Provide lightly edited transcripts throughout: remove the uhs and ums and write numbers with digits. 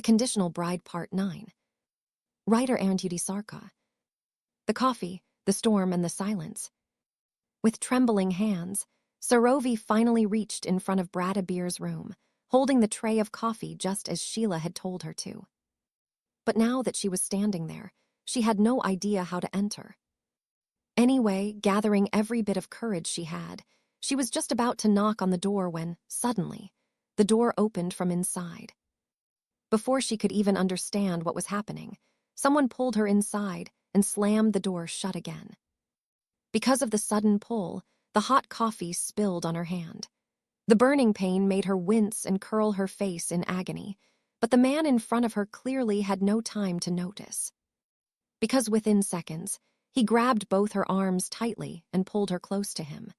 Conditional Bride Part 9. Writer Anjudi Sarka. The coffee, the storm, and the silence. With trembling hands, Sarovi finally reached in front of Bradabir's room, holding the tray of coffee just as Sheila had told her to. But now that she was standing there, she had no idea how to enter. Anyway, gathering every bit of courage she had, she was just about to knock on the door when, suddenly, the door opened from inside. Before she could even understand what was happening, someone pulled her inside and slammed the door shut again. Because of the sudden pull, the hot coffee spilled on her hand. The burning pain made her wince and curl her face in agony, but the man in front of her clearly had no time to notice. Because within seconds, he grabbed both her arms tightly and pulled her close to him.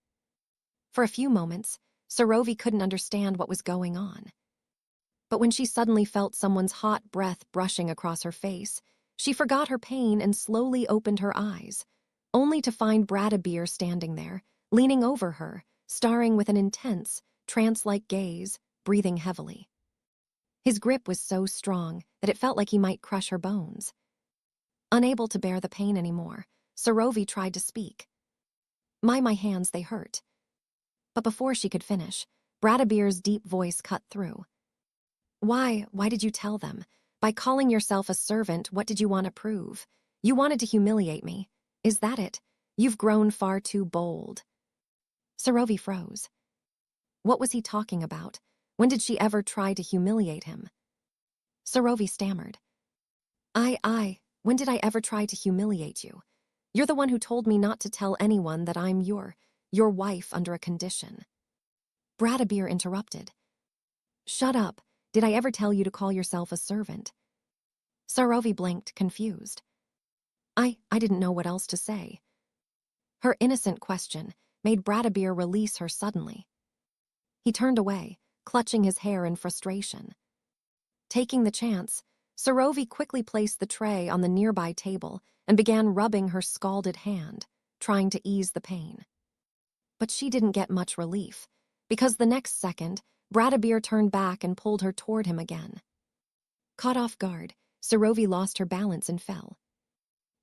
For a few moments, Sarovi couldn't understand what was going on. But when she suddenly felt someone's hot breath brushing across her face, she forgot her pain and slowly opened her eyes, only to find Bradabir standing there, leaning over her, staring with an intense, trance-like gaze, breathing heavily. His grip was so strong that it felt like he might crush her bones. Unable to bear the pain anymore, Sarovi tried to speak. My hands, they hurt." But before she could finish, Bradabir's deep voice cut through. Why did you tell them? By calling yourself a servant, what did you want to prove? You wanted to humiliate me. Is that it? You've grown far too bold." Sarovi froze. What was he talking about? When did she ever try to humiliate him? Sarovi stammered. When did I ever try to humiliate you? You're the one who told me not to tell anyone that I'm your wife under a condition." Bradabir interrupted. "Shut up. Did I ever tell you to call yourself a servant?" Sarovi blinked, confused. I didn't know what else to say." Her innocent question made Bradabir release her suddenly. He turned away, clutching his hair in frustration. Taking the chance, Sarovi quickly placed the tray on the nearby table and began rubbing her scalded hand, trying to ease the pain. But she didn't get much relief, because the next second, Bradabir turned back and pulled her toward him again. Caught off guard, Sarovi lost her balance and fell.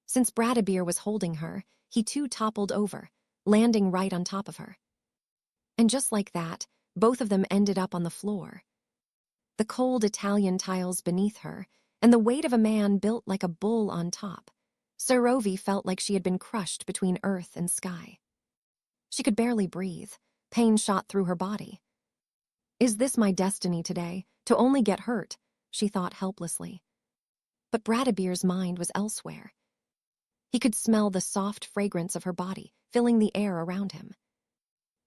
Since Bradabir was holding her, he too toppled over, landing right on top of her. And just like that, both of them ended up on the floor. The cold Italian tiles beneath her, and the weight of a man built like a bull on top, Sarovi felt like she had been crushed between earth and sky. She could barely breathe. Pain shot through her body. Is this my destiny today, to only get hurt? She thought helplessly. But Bradabir's mind was elsewhere. He could smell the soft fragrance of her body, filling the air around him.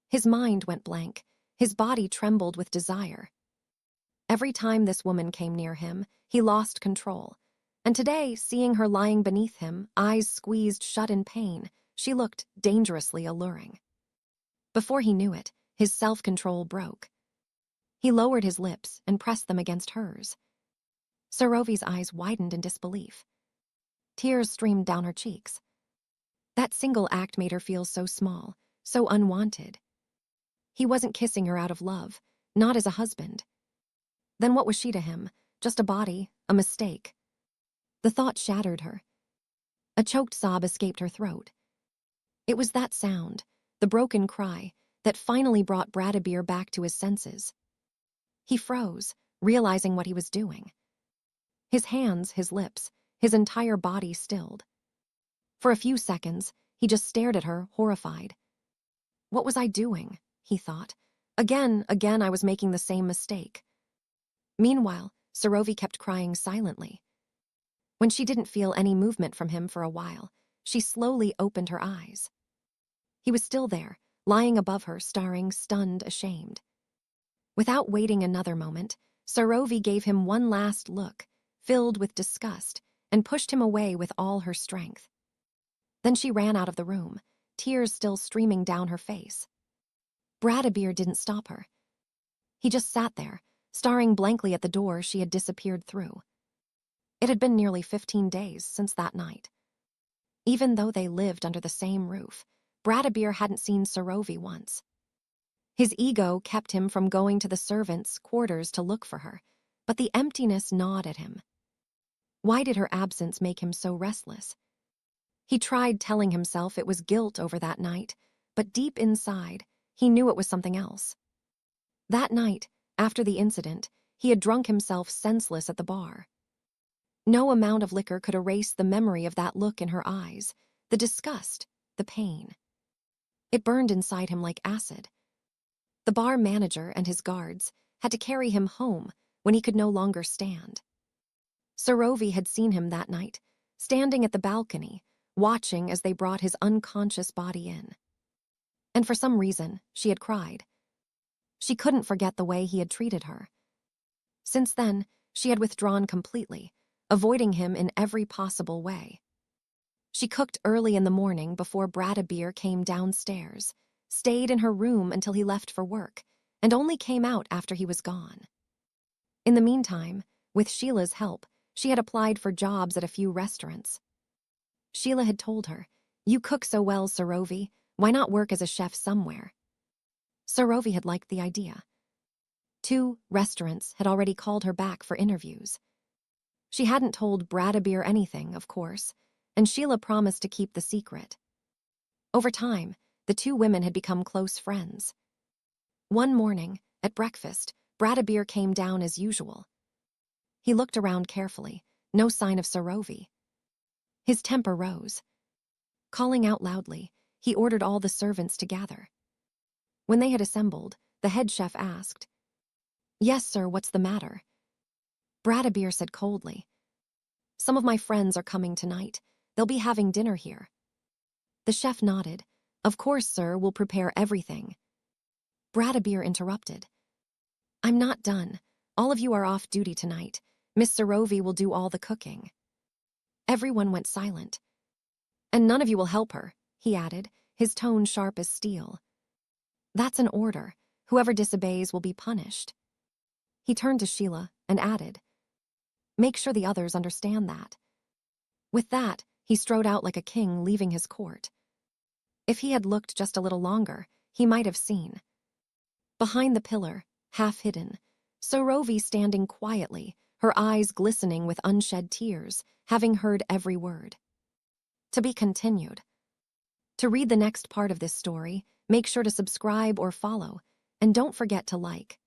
His mind went blank. His body trembled with desire. Every time this woman came near him, he lost control. And today, seeing her lying beneath him, eyes squeezed shut in pain, she looked dangerously alluring. Before he knew it, his self-control broke. He lowered his lips and pressed them against hers. Sarovi's eyes widened in disbelief. Tears streamed down her cheeks. That single act made her feel so small, so unwanted. He wasn't kissing her out of love, not as a husband. Then what was she to him? Just a body, a mistake. The thought shattered her. A choked sob escaped her throat. It was that sound, the broken cry, that finally brought Bradabir back to his senses. He froze, realizing what he was doing. His hands, his lips, his entire body stilled. For a few seconds, he just stared at her, horrified. What was I doing? He thought. Again, I was making the same mistake. Meanwhile, Sarovi kept crying silently. When she didn't feel any movement from him for a while, she slowly opened her eyes. He was still there, lying above her, staring, stunned, ashamed. Without waiting another moment, Sarovi gave him one last look, filled with disgust, and pushed him away with all her strength. Then she ran out of the room, tears still streaming down her face. Bradabir didn't stop her. He just sat there, staring blankly at the door she had disappeared through. It had been nearly 15 days since that night. Even though they lived under the same roof, Bradabir hadn't seen Sarovi once. His ego kept him from going to the servants' quarters to look for her, But the emptiness gnawed at him. Why did her absence make him so restless? He tried telling himself it was guilt over that night, but deep inside, he knew it was something else. That night, after the incident, he had drunk himself senseless at the bar. No amount of liquor could erase the memory of that look in her eyes, the disgust, the pain. It burned inside him like acid. The bar manager and his guards had to carry him home when he could no longer stand. Surovi had seen him that night, standing at the balcony, watching as they brought his unconscious body in. And for some reason, she had cried. She couldn't forget the way he had treated her. Since then, she had withdrawn completely, avoiding him in every possible way. She cooked early in the morning before Bradabir came downstairs, stayed in her room until he left for work, and only came out after he was gone. In the meantime, with Sheila's help, she had applied for jobs at a few restaurants. Sheila had told her, "You cook so well, Surovi, why not work as a chef somewhere?" Surovi had liked the idea. 2 restaurants had already called her back for interviews. She hadn't told Bradabir anything, of course, and Sheila promised to keep the secret. Over time, the 2 women had become close friends. One morning, at breakfast, Bradabir came down as usual. He looked around carefully, no sign of Surovi. His temper rose. Calling out loudly, he ordered all the servants to gather. When they had assembled, the head chef asked, "Yes, sir, what's the matter?" Bradabir said coldly, "Some of my friends are coming tonight. They'll be having dinner here." The chef nodded. "Of course, sir, we'll prepare everything." Bradabir interrupted. "I'm not done. All of you are off duty tonight. Miss Surovi will do all the cooking." Everyone went silent. "And none of you will help her," he added, his tone sharp as steel. "That's an order. Whoever disobeys will be punished." He turned to Sheila and added, "Make sure the others understand that." With that, he strode out like a king leaving his court. If he had looked just a little longer, he might have seen. Behind the pillar, half hidden, Surovi standing quietly, her eyes glistening with unshed tears, having heard every word. To be continued. To read the next part of this story, make sure to subscribe or follow, and don't forget to like.